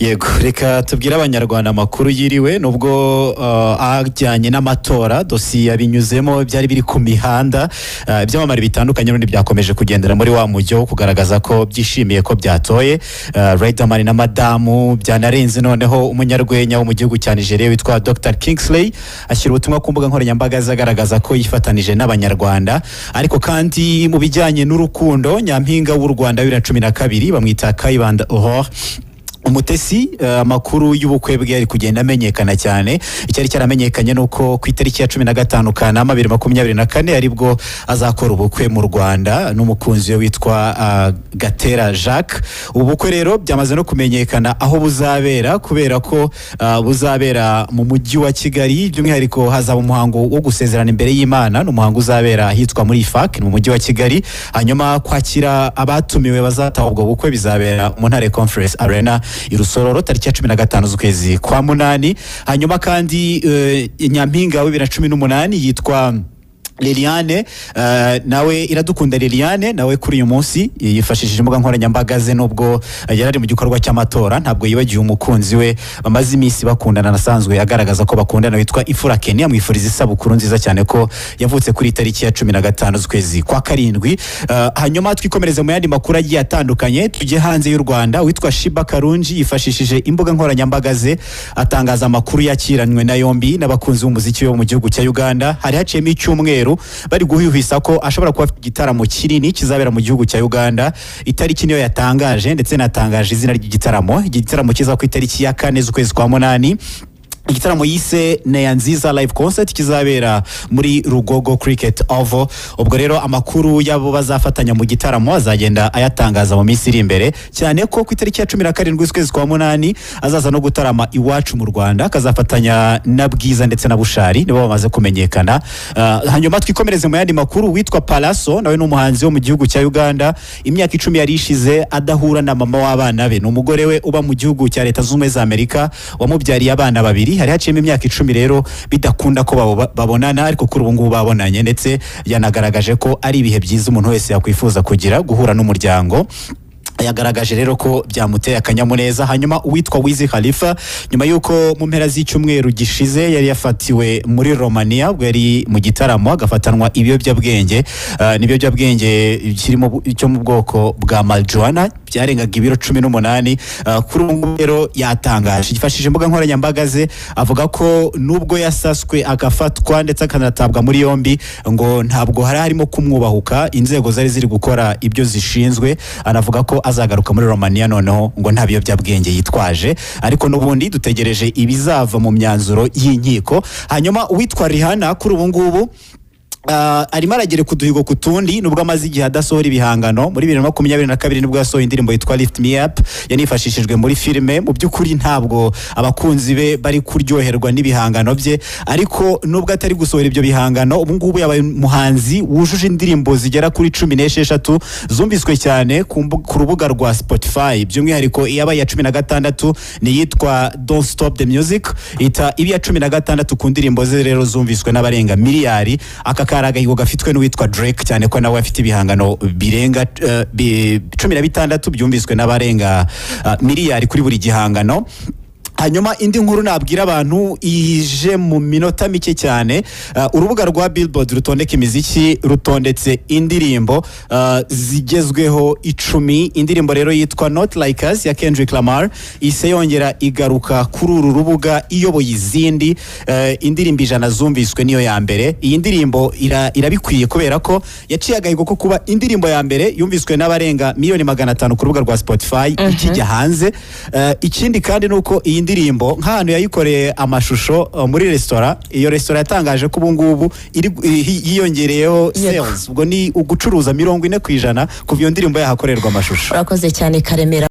Yego reka tubwire abanyarwanda amakuru yiriwe nubwo ajyanye n'amatora dosiye binyuzemo byari biri ku mihanda ibyamamare bitandukanye n'undi byakomeje kugendera muri wa mujyo kugaragaza ko byishimiye ko byatoye Reba na madamu byanarenze noneho umunyarwenya wo mu gihugu cya Nigeria witwa Dr Kingsley ashyira ubutumwa ku mbuga nkoranyambaga zagaragaza ko yifatanije n'abanyarwanda ariko kandi mu bijyanye n'urukundo nyampinga w'u Rwanda 2012 bamwita Kayibanda Aurore umutesi amakuru y'ubukwe bwe ari kugenda amenyekana cyane icyari cyaramenyekanye nuko ku itariki ya 15 Kanama 2024 aribwo azakora ubukwe mu Rwanda n'umukunzi we witwa Gatera Jacques. Ubukwe rero byamaze no kumenyekana aho buzabera kubera ko buzabera mu mujyi wa Kigali by'umwihariko hazaba umuhango wo gusezerana imbere y'Imana n'umuhango uzabera hitwa muri FAC mu mujyi wa Kigali hanyuma kwakira abatumiwe bazataha ubwo bukwe bizabera mu Ntare Conference Arena Irusororo tariki ya 15 z'ukwezi kwa munani hanyuma kandi nyampinga wa 2018 yitwa Liliane nawe iradukunda Liliane nawe kuri uyu munsi yifashishije imbuga nkoranyambaga ze nubwo yarari mu gikorwa cy'amatora ntabwo yibagiye umukunzi we bamaze iminsi bakundana nasanzwe agaragaza ko bakundana witwa Ifura Kenya amwifuriza isabukuru nziza cyane ko yavutse kuri tariki ya 15 z'ukwezi kwa karindwi. Hanyuma twikomereze mu yandi makuru agiye atandukanye tujye hanze y'u Rwanda witwa Shiba Karunji yifashishije imbuga nkoranyambaga ze atangaza amakuru yakiranywe na yombi n'abakunzi b'umuziki wo mu gihugu cya Uganda hari haciyemo icyumweru bari guhwihwisa ko ashobora kuba afite igitaramo kinini kizabera mu gihugu cya Uganda itariki niyo yatangaje ndetse natangaje izina ry'igitaramo kiza ku itariki ya 4 z'ukwezi kwa munani igitaramo yise Neyanziza live concert kizabera muri Rugogo Cricket Oval. Ubwo rero amakuru yabo bazafatanya mu gitaramo azagenda ayatangaza mu minsi iri imbere cyane ko ku itariki ya 17 z'ukwezi kwa munani azaza no gutarama iwacu mu Rwanda akazafatanya na Bwiza ndetse na Bushari nibo bamaze kumenyekana. Hanyuma twikomereze mu yandi makuru witwa Palaso nawe n'umuhanzi wo mu gihugu cya Uganda imyaka 10 yarishize adahura na mama w'abana be n'umugore we uba mu gihugu cya Leta Zunze Ubumwe za Amerika wamubyariye abana babiri hari haciyemo imyaka 10 rero bidakunda ko babonana ariko kuri ubu ngubu babonanye ndetse yanagaragaje ko ari ibihe byiza umuntu wese yakwifuza kugira guhura n'umuryango yagaragaje rero ko byamuteye akanyamuneza. Hanyuma uwitwa Wiz Khalifa nyuma yuko mu mpera z'icyumweru gishize yari yafatiwe muri Romania ubwo yari mu gitaramo agafatanwa ibiyobyabwenge n'ibiyobyabwenge kirimo cyo mu bwoko bwa marijuana byarengaga ibiro 18 kuri ubu rero yatangaje gifashije imbuga nkoranyambaga ze avuga ko nubwo yasaswe agafatwa ndetse akanatabwa muri yombi ngo ntabwo harimo kumwubahuka inzego zari ziri gukora ibyo zishinzwe anavuga ko azagaruka muri Romania noneho ngo nta biyobyabwenge yitwaje ariko nubundi dutegereje ibizava mu myanzuro y'inkiko. Hanyuma uwitwa Rihanna kuri ubu ngubu arimo aragere kuduhigo kutundi nubwo amaze igihe adasohora ibihangano muri 2022 nibwo yasohoye indirimbo yitwa Lift Me Up yanifashishijwe muri filime mu by'ukuri ntabwo abakunzi be bari kuryoherwa n'ibihangano bye ariko nubwo atari gusohora ibyo bihangano ubu ngubu yabaye umuhanzi wujuje indirimbo zigera kuri 16 zumviswe cyane ku rubuga rwa Spotify by'umwihariko iyaba ya 16 ni yitwa Don't Stop the Music ita ibi ya 16 ku ndirimbo ze rero zumviswe n'abarenga miliyari akaragahigo gafitwe n'uwitwa Drake cyane ko nawe afite ibihangano birenga 16 byumviswe n'abarenga miliyari kuri buri gihangano. Hanyuma indi nkuru nabwira abantu ije mu minota mike cyane urubuga rwa Billboard rutondeka imiziki rutondetse indirimbo zigezweho 10 indirimbo rero yitwa Not Like Us ya Kendrick Lamar ise yongera igaruka kuri uru rubuga iyoboye izindi indirimbo 100 zumviswe niyo ya mbere. Iyi ndirimbo irabikwiye kubera ko yaciye agahigo ko kuba indirimbo ya mbere yumviswe n'abarenga 500,000 ku rubuga rwa Spotify ikijya hanze. Ikindi kandi nuko iyi ndirimbo nk'ahantu yayikoreye amashusho muri restaurant iyo restaurant yatangaje ko ubu ngubu yiyongereyeho sales ubwo ni ugucuruza 40% kuva iyo ndirimbo yahakorerwa amashusho. Urakoze cyane Karemera.